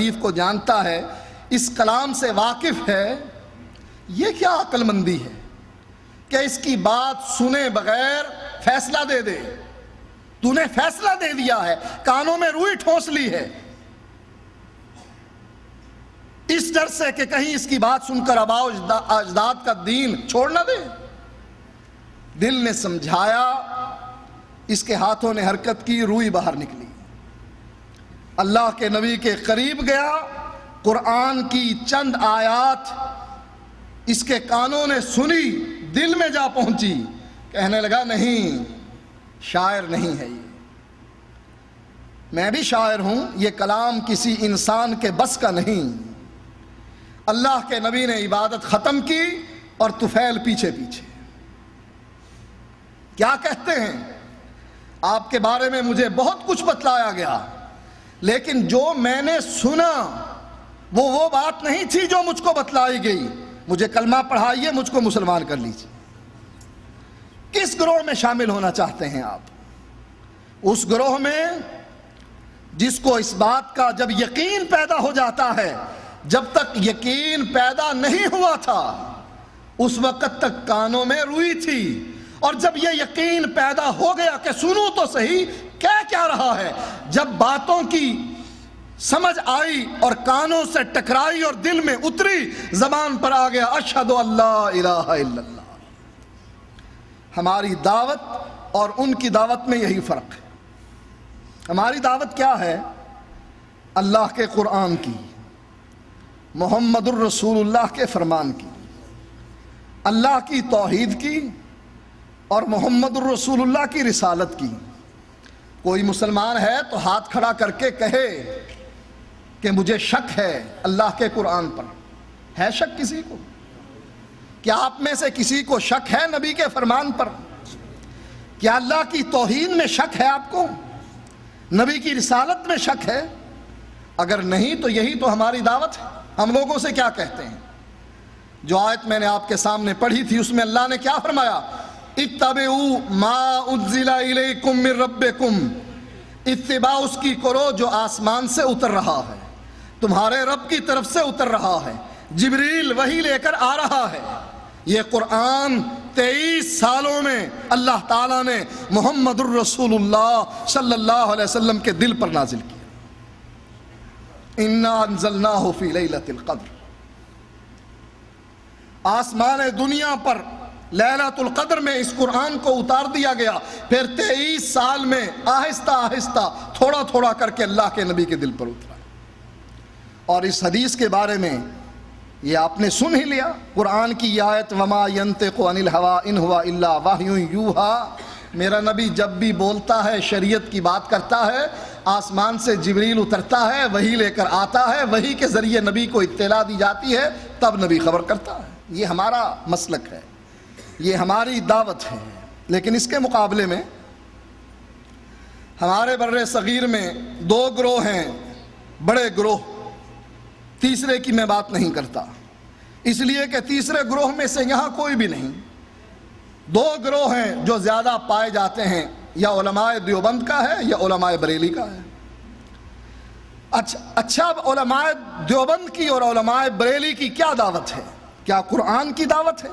حدیث کو جانتا ہے، اس کلام سے واقف ہے، یہ کیا عقل مندی ہے کہ اس کی بات سنے بغیر فیصلہ دے دے؟ تو نے فیصلہ دے دیا ہے، کانوں میں روئی ٹھونس لی ہے، اس ڈر سے کہ کہیں اس کی بات سن کر آباء و اجداد کا دین چھوڑ نہ دے۔ دل نے سمجھایا، اس کے ہاتھوں نے حرکت کی، روئی باہر نکلی، اللہ کے نبی کے قریب گیا، قرآن کی چند آیات اس کے کانوں نے سنی، دل میں جا پہنچی، کہنے لگا نہیں، شاعر نہیں ہے یہ، میں بھی شاعر ہوں، یہ کلام کسی انسان کے بس کا نہیں۔ اللہ کے نبی نے عبادت ختم کی اور طفیل پیچھے پیچھے۔ کیا کہتے ہیں؟ آپ کے بارے میں مجھے بہت کچھ بتلایا گیا، لیکن جو میں نے سنا وہ بات نہیں تھی جو مجھ کو بتلائی گئی، مجھے کلمہ پڑھائیے، مجھ کو مسلمان کر لیجیے۔ کس گروہ میں شامل ہونا چاہتے ہیں آپ؟ اس گروہ میں جس کو اس بات کا جب یقین پیدا ہو جاتا ہے، جب تک یقین پیدا نہیں ہوا تھا اس وقت تک کانوں میں روئی تھی، اور جب یہ یقین پیدا ہو گیا کہ سنوں تو صحیح کہہ کیا رہا ہے، جب باتوں کی سمجھ آئی اور کانوں سے ٹکرائی اور دل میں اتری، زبان پر آ گیا اشہد ان لا الہ الا اللہ۔ ہماری دعوت اور ان کی دعوت میں یہی فرق ہے۔ ہماری دعوت کیا ہے؟ اللہ کے قرآن کی، محمد الرسول اللہ کے فرمان کی، اللہ کی توحید کی اور محمد الرسول اللہ کی رسالت کی۔ کوئی مسلمان ہے تو ہاتھ کھڑا کر کے کہے کہ مجھے شک ہے اللہ کے قرآن پر۔ ہے شک کسی کو؟ کیا آپ میں سے کسی کو شک ہے نبی کے فرمان پر؟ کیا اللہ کی توحید میں شک ہے آپ کو؟ نبی کی رسالت میں شک ہے؟ اگر نہیں تو یہی تو ہماری دعوت ہے۔ ہم لوگوں سے کیا کہتے ہیں؟ جو آیت میں نے آپ کے سامنے پڑھی تھی اس میں اللہ نے کیا فرمایا؟ اتبعوا ما انزل الیکم من ربکم، اتباع اس کی کرو جو آسمان سے اتر رہا ہے، تمہارے رب کی طرف سے اتر رہا ہے، جبریل وحی لے کر آ رہا ہے۔ یہ قرآن 23 سالوں میں اللہ تعالیٰ نے محمد الرسول اللہ صلی اللہ علیہ وسلم کے دل پر نازل کیا۔ اِنَّا أَنزَلْنَاهُ فِي لَيْلَةِ الْقَدْرِ، آسمان دنیا پر لیلۃ القدر میں اس قرآن کو اتار دیا گیا، پھر 23 سال میں آہستہ آہستہ تھوڑا تھوڑا کر کے اللہ کے نبی کے دل پر اترا۔ اور اس حدیث کے بارے میں یہ آپ نے سن ہی لیا، قرآن کی یہ آیت وَمَا يَنْتِقُ عَنِ الْهَوَىٰ إِنْ هُوَ إِلَّا وَحْيٌ يُوحَىٰ، میرا نبی جب بھی بولتا ہے، شریعت کی بات کرتا ہے، آسمان سے جبریل اترتا ہے، وحی لے کر آتا ہے، وحی کے ذریعے نبی کو اطلاع دی جاتی ہے، تب نبی خبر کرتا ہے۔ یہ ہمارا مسلک ہے، یہ ہماری دعوت ہے۔ لیکن اس کے مقابلے میں ہمارے بر صغیر میں 2 گروہ ہیں، بڑے گروہ، تیسرے کی میں بات نہیں کرتا، اس لیے کہ تیسرے گروہ میں سے یہاں کوئی بھی نہیں۔ 2 گروہ ہیں جو زیادہ پائے جاتے ہیں، یا علماء دیوبند کا ہے یا علماء بریلی کا ہے۔ اچھا اب علماء دیوبند کی اور علماء بریلی کی کیا دعوت ہے؟ کیا قرآن کی دعوت ہے؟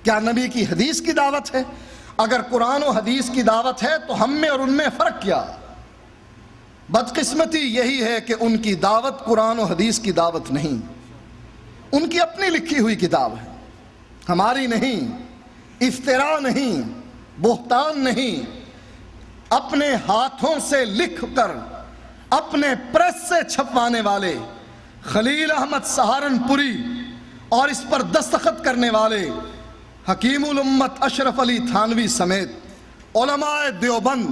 کیا نبی کی حدیث کی دعوت ہے؟ اگر قرآن و حدیث کی دعوت ہے تو ہم میں اور ان میں فرق کیا؟ بدقسمتی یہی ہے کہ ان کی دعوت قرآن و حدیث کی دعوت نہیں، ان کی اپنی لکھی ہوئی کتاب ہے، ہماری نہیں، افتراء نہیں، بہتان نہیں، اپنے ہاتھوں سے لکھ کر اپنے پریس سے چھپوانے والے خلیل احمد سہارنپوری اور اس پر دستخط کرنے والے حکیم الامت اشرف علی تھانوی سمیت علماء دیوبند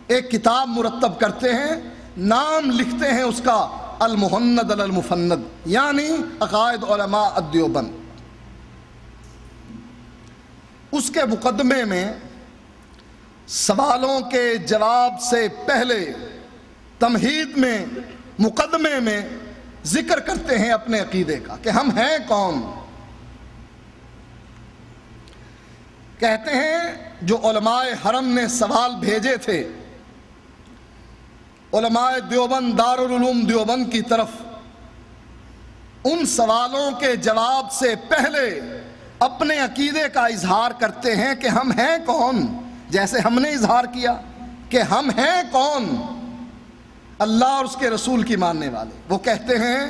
ایک کتاب مرتب کرتے ہیں، نام لکھتے ہیں اس کا المہند علی المفند، یعنی عقائد علماء دیوبند۔ اس کے مقدمے میں سوالوں کے جواب سے پہلے تمہید میں، مقدمے میں ذکر کرتے ہیں اپنے عقیدے کا کہ ہم ہیں کون۔ کہتے ہیں جو علماء حرم نے سوال بھیجے تھے علماء دیوبند دارالعلوم دیوبند کی طرف ان سوالوں کے جواب سے پہلے اپنے عقیدے کا اظہار کرتے ہیں کہ ہم ہیں کون، جیسے ہم نے اظہار کیا کہ ہم ہیں کون، اللہ اور اس کے رسول کی ماننے والے۔ وہ کہتے ہیں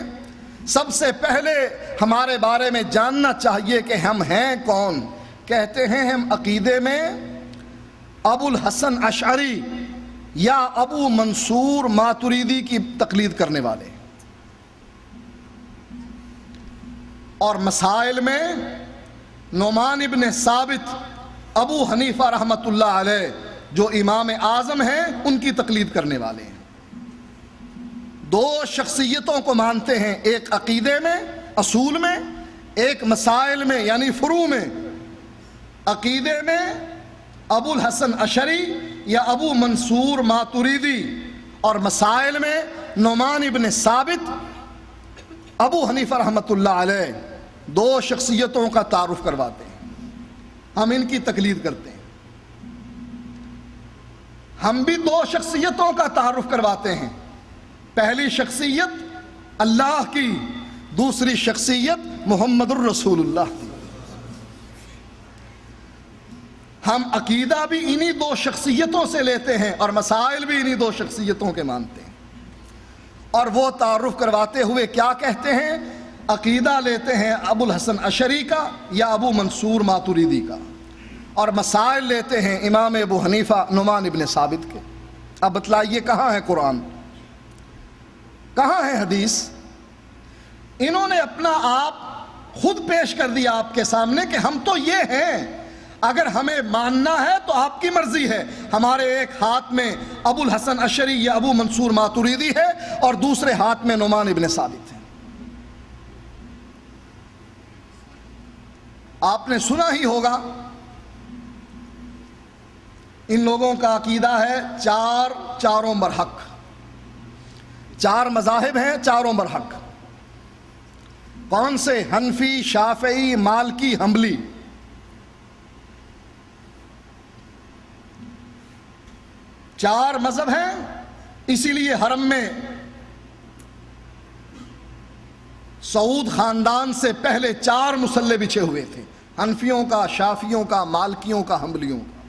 سب سے پہلے ہمارے بارے میں جاننا چاہیے کہ ہم ہیں کون۔ کہتے ہیں ہم عقیدے میں ابو الحسن اشعری یا ابو منصور ماتریدی کی تقلید کرنے والے، اور مسائل میں نعمان ابن ثابت ابو حنیفہ رحمۃ اللہ علیہ جو امام اعظم ہیں ان کی تقلید کرنے والے ہیں۔ دو شخصیتوں کو مانتے ہیں، ایک عقیدے میں اصول میں، ایک مسائل میں یعنی فروع میں۔ عقیدے میں ابو الحسن اشعری یا ابو منصور ماتریدی، اور مسائل میں نعمان ابن ثابت ابو حنیفہ رحمۃ اللہ علیہ، دو شخصیتوں کا تعارف کرواتے ہیں، ہم ان کی تقلید کرتے ہیں۔ ہم بھی دو شخصیتوں کا تعارف کرواتے ہیں، پہلی شخصیت اللہ کی، دوسری شخصیت محمد الرسول اللہ کی۔ ہم عقیدہ بھی انہی دو شخصیتوں سے لیتے ہیں اور مسائل بھی انہی دو شخصیتوں کے مانتے ہیں، اور وہ تعارف کرواتے ہوئے کیا کہتے ہیں؟ عقیدہ لیتے ہیں ابو الحسن اشعری کا یا ابو منصور ماتریدی کا، اور مسائل لیتے ہیں امام ابو حنیفہ نعمان ابن ثابت کے۔ اب بتلائیے کہاں ہے قرآن، کہاں ہے حدیث؟ انہوں نے اپنا آپ خود پیش کر دیا آپ کے سامنے کہ ہم تو یہ ہیں، اگر ہمیں ماننا ہے تو آپ کی مرضی ہے۔ ہمارے ایک ہاتھ میں ابو الحسن اشعری یا ابو منصور ماتریدی ہے اور دوسرے ہاتھ میں نعمان ابن ثابت ہے۔ آپ نے سنا ہی ہوگا ان لوگوں کا عقیدہ ہے چاروں برحق، چار مذاہب ہیں، چاروں برحق۔ کون سے؟ حنفی، شافعی، مالکی، حنبلی۔ چار مذہب ہیں، اسی لیے حرم میں سعود خاندان سے پہلے 4 مصلے بچھے ہوئے تھے، حنفیوں کا، شافیوں کا، مالکیوں کا، حنبلیوں کا۔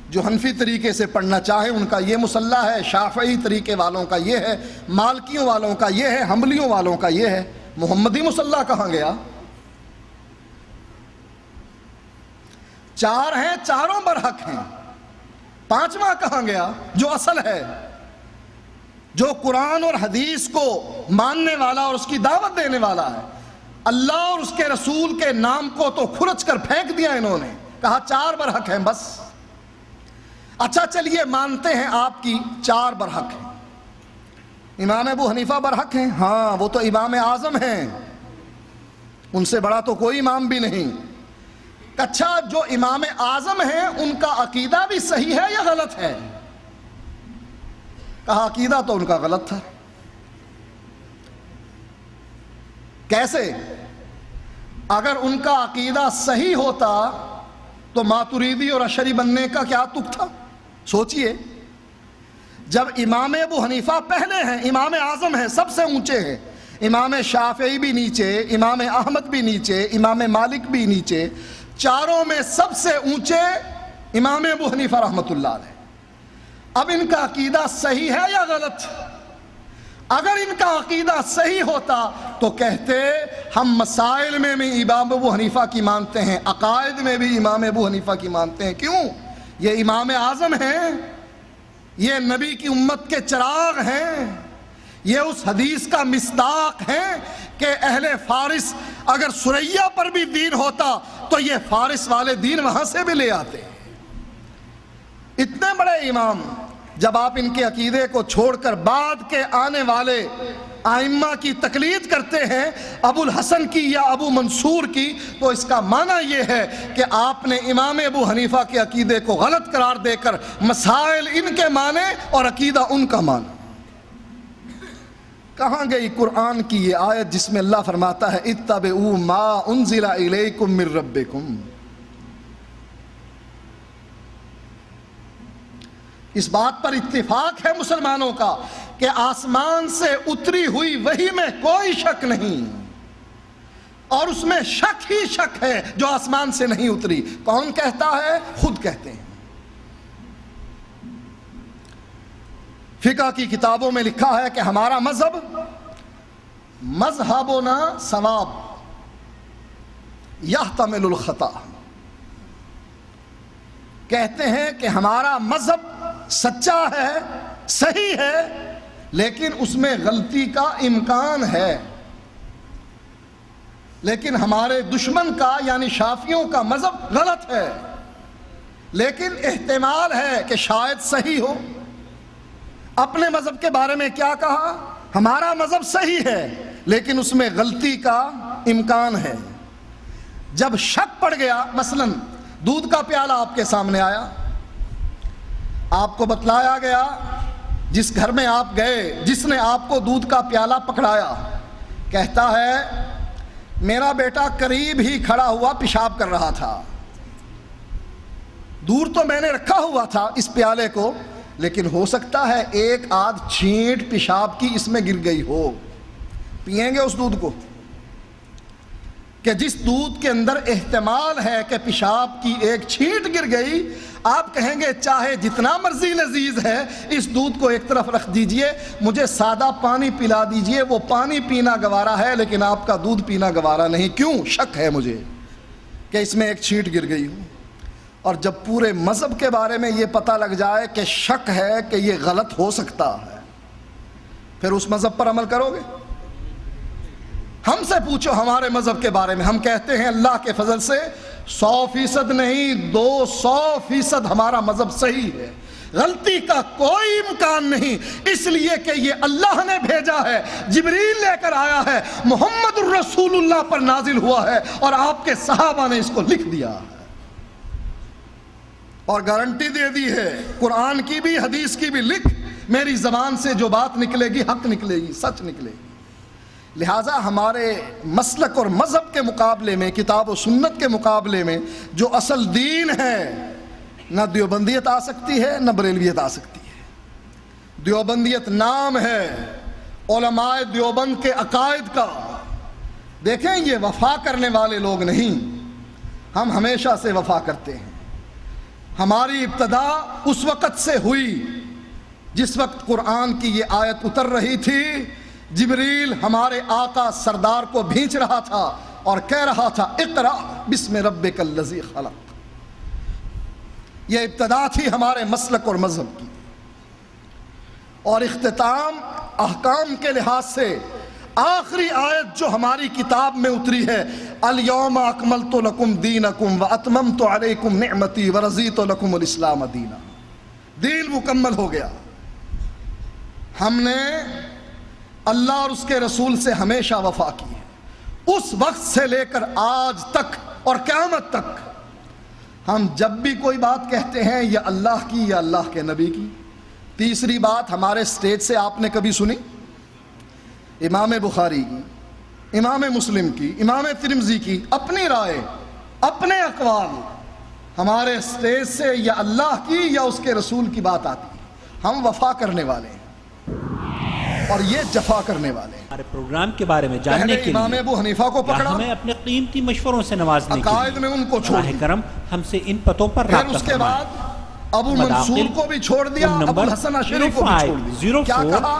جو حنفی طریقے سے پڑھنا چاہے ان کا یہ مصلہ ہے، شافعی طریقے والوں کا یہ ہے، مالکیوں والوں کا یہ ہے، حنبلیوں والوں کا یہ ہے۔ محمدی مصلہ کہاں گیا؟ 4 ہیں، چاروں برحق ہیں، 5واں کہاں گیا جو اصل ہے، جو قرآن اور حدیث کو ماننے والا اور اس کی دعوت دینے والا ہے؟ اللہ اور اس کے رسول کے نام کو تو کھرچ کر پھینک دیا انہوں نے، کہا 4 برحق ہیں بس۔ اچھا چلیے مانتے ہیں آپ کی 4 برحق ہیں۔ امام ابو حنیفہ برحق ہیں؟ ہاں، وہ تو امام اعظم ہیں، ان سے بڑا تو کوئی امام بھی نہیں۔ اچھا، جو امام اعظم ہیں ان کا عقیدہ بھی صحیح ہے یا غلط ہے؟ کہا عقیدہ تو ان کا غلط تھا۔ کیسے؟ اگر ان کا عقیدہ صحیح ہوتا تو ماتریدی اور اشعری بننے کا کیا تک تھا؟ سوچئے، جب امام ابو حنیفہ پہلے ہیں، امام اعظم ہیں، سب سے اونچے ہیں، امام شافعی بھی نیچے، امام احمد بھی نیچے، امام مالک بھی نیچے، چاروں میں سب سے اونچے امام ابو حنیفہ رحمۃ اللہ علیہ۔ اب ان کا عقیدہ صحیح ہے یا غلط؟ اگر ان کا عقیدہ صحیح ہوتا تو کہتے ہم مسائل میں بھی امام ابو حنیفہ کی مانتے ہیں، عقائد میں بھی امام ابو حنیفہ کی مانتے ہیں۔ کیوں؟ یہ امام اعظم ہیں، یہ نبی کی امت کے چراغ ہیں، یہ اس حدیث کا مصداق ہیں کہ اہل فارس اگر سریا پر بھی دین ہوتا تو یہ فارس والے دین وہاں سے بھی لے آتے۔ اتنے بڑے امام جب آپ ان کے عقیدے کو چھوڑ کر بعد کے آنے والے ائمہ کی تقلید کرتے ہیں، ابو الحسن کی یا ابو منصور کی، تو اس کا معنی یہ ہے کہ آپ نے امام ابو حنیفہ کے عقیدے کو غلط قرار دے کر مسائل ان کے مانے اور عقیدہ ان کا مانا۔ کہاں گئی قرآن کی یہ آیت جس میں اللہ فرماتا ہے اتبعوا ما انزل الیکم من ربکم؟ اس بات پر اتفاق ہے مسلمانوں کا کہ آسمان سے اتری ہوئی وحی میں کوئی شک نہیں، اور اس میں شک ہی شک ہے جو آسمان سے نہیں اتری۔ کون کہتا ہے؟ خود کہتے ہیں۔ فقہ کی کتابوں میں لکھا ہے کہ ہمارا مذہب مذہبنا ثواب یحتمل الخطا، کہتے ہیں کہ ہمارا مذہب سچا ہے، صحیح ہے، لیکن اس میں غلطی کا امکان ہے۔ لیکن ہمارے دشمن کا یعنی شافعیوں کا مذہب غلط ہے، لیکن احتمال ہے کہ شاید صحیح ہو۔ اپنے مذہب کے بارے میں کیا کہا؟ ہمارا مذہب صحیح ہے لیکن اس میں غلطی کا امکان ہے۔ جب شک پڑ گیا، مثلا دودھ کا پیالہ آپ کے سامنے آیا، آپ کو بتلایا گیا، جس گھر میں آپ گئے، جس نے آپ کو دودھ کا پیالہ پکڑایا، کہتا ہے میرا بیٹا قریب ہی کھڑا ہوا پیشاب کر رہا تھا، دور تو میں نے رکھا ہوا تھا اس پیالے کو، لیکن ہو سکتا ہے ایک آدھ چھینٹ پیشاب کی اس میں گر گئی ہو۔ پیئیں گے اس دودھ کو؟ کہ جس دودھ کے اندر احتمال ہے کہ پیشاب کی ایک چھینٹ گر گئی، آپ کہیں گے چاہے جتنا مرضی لذیذ ہے اس دودھ کو ایک طرف رکھ دیجئے، مجھے سادہ پانی پلا دیجئے، وہ پانی پینا گوارا ہے لیکن آپ کا دودھ پینا گوارا نہیں۔ کیوں؟ شک ہے مجھے کہ اس میں ایک چھینٹ گر گئی ہو۔ اور جب پورے مذہب کے بارے میں یہ پتہ لگ جائے کہ شک ہے کہ یہ غلط ہو سکتا ہے، پھر اس مذہب پر عمل کرو گے؟ ہم سے پوچھو ہمارے مذہب کے بارے میں، ہم کہتے ہیں اللہ کے فضل سے 100% نہیں 200% ہمارا مذہب صحیح ہے، غلطی کا کوئی امکان نہیں، اس لیے کہ یہ اللہ نے بھیجا ہے، جبریل لے کر آیا ہے، محمد الرسول اللہ پر نازل ہوا ہے، اور آپ کے صحابہ نے اس کو لکھ دیا ہے اور گارنٹی دے دی ہے، قرآن کی بھی حدیث کی بھی، لکھ میری زبان سے جو بات نکلے گی حق نکلے گی، سچ نکلے گی۔ لہٰذا ہمارے مسلک اور مذہب کے مقابلے میں، کتاب و سنت کے مقابلے میں جو اصل دین ہے، نہ دیوبندیت آ سکتی ہے نہ بریلویت آ سکتی ہے۔ دیوبندیت نام ہے علماء دیوبند کے عقائد کا۔ دیکھیں یہ وفا کرنے والے لوگ نہیں، ہم ہمیشہ سے وفا کرتے ہیں۔ ہماری ابتدا اس وقت سے ہوئی جس وقت قرآن کی یہ آیت اتر رہی تھی، جبریل ہمارے آقا سردار کو بھیج رہا تھا اور کہہ رہا تھا اقرأ بسم ربک الذی خلق۔ یہ ابتدا تھی ہمارے مسلک اور مذہب کی، اور اختتام احکام کے لحاظ سے آخری آیت جو ہماری کتاب میں اتری ہے، الیوم اکملت لکم دینکم واتممت علیکم نعمتی ورضیت لکم الاسلام دینا۔ دین مکمل ہو گیا۔ ہم نے اللہ اور اس کے رسول سے ہمیشہ وفا کی ہے، اس وقت سے لے کر آج تک اور قیامت تک۔ ہم جب بھی کوئی بات کہتے ہیں یا اللہ کی یا اللہ کے نبی کی۔ تیسری بات ہمارے سٹیج سے آپ نے کبھی سنی؟ امام بخاری کی، امام مسلم کی، امام ترمذی کی اپنی رائے، اپنے اقوال، ہمارے سٹیج سے یا اللہ کی یا اس کے رسول کی بات آتی ہے۔ ہم وفا کرنے والے ہیں اور یہ جفا کرنے والے ہیں۔ ہمارے پروگرام کے بارے میں جاننے کے امام ابو حنیفہ کو پکڑا، ہمیں اپنے قیمتی مشوروں سے نوازنے کے عقائد میں ان کو چھوڑ براہ کرم ہم سے ان پتوں پر رابطہ پھر اس کے بعد ابو منصور کو بھی چھوڑ دیا، ابو الحسن عشری کو بھی چھوڑ دیا۔ کیا کہا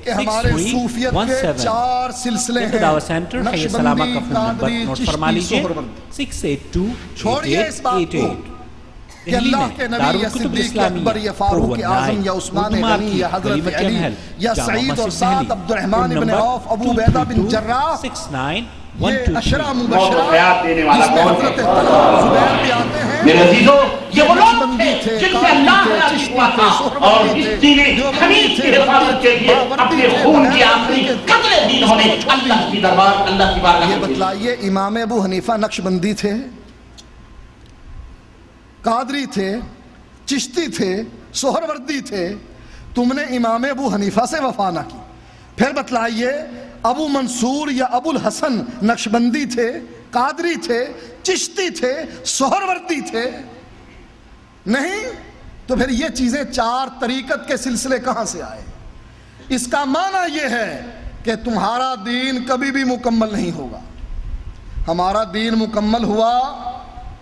کہ ہمارے صوفیت کے 4 سلسلے ہیں، نقشبندی، قادری، چشتی، سہروردی۔ چھوڑیے اس بات کو کہ اللہ کے نبی یا صدیق یا اکبر یا فاروق اعظم یا عثمان غنی یا حضرت علی یا سعید اور سعد، عبد الرحمن بن عوف، ابو عبیدہ بن جراح، یہ اشرا مبشرہ جس میں حضرت طلحہ زبیر بھی آتے ہیں۔ میرے عزیزو، یہ وہ لوگ تھے جن سے اللہ نے عطا کیا تھا، اور اس دین حنیف کی حفاظت کے لیے اپنے خون کی آخری قطرے بھی انہوں نے اللہ کی دربار، اللہ کی بارگاہ میں یہ بتلائیے، امام ابو حنیفہ نقشبندی تھے، قادری تھے، چشتی تھے، سہروردی تھے، تم نے امام ابو حنیفہ سے وفا نہ کی۔ پھر بتلائیے ابو منصور یا ابو الحسن نقشبندی تھے، قادری تھے، چشتی تھے، سہروردی تھے؟ نہیں، تو پھر یہ چیزیں چار طریقت کے سلسلے کہاں سے آئے؟ اس کا معنی یہ ہے کہ تمہارا دین کبھی بھی مکمل نہیں ہوگا۔ ہمارا دین مکمل ہوا،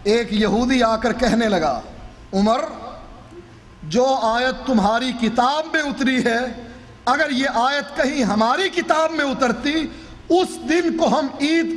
ایک یہودی آ کر کہنے لگا عمر جو آیت تمہاری کتاب میں اتری ہے اگر یہ آیت کہیں ہماری کتاب میں اترتی اس دن کو ہم عید کا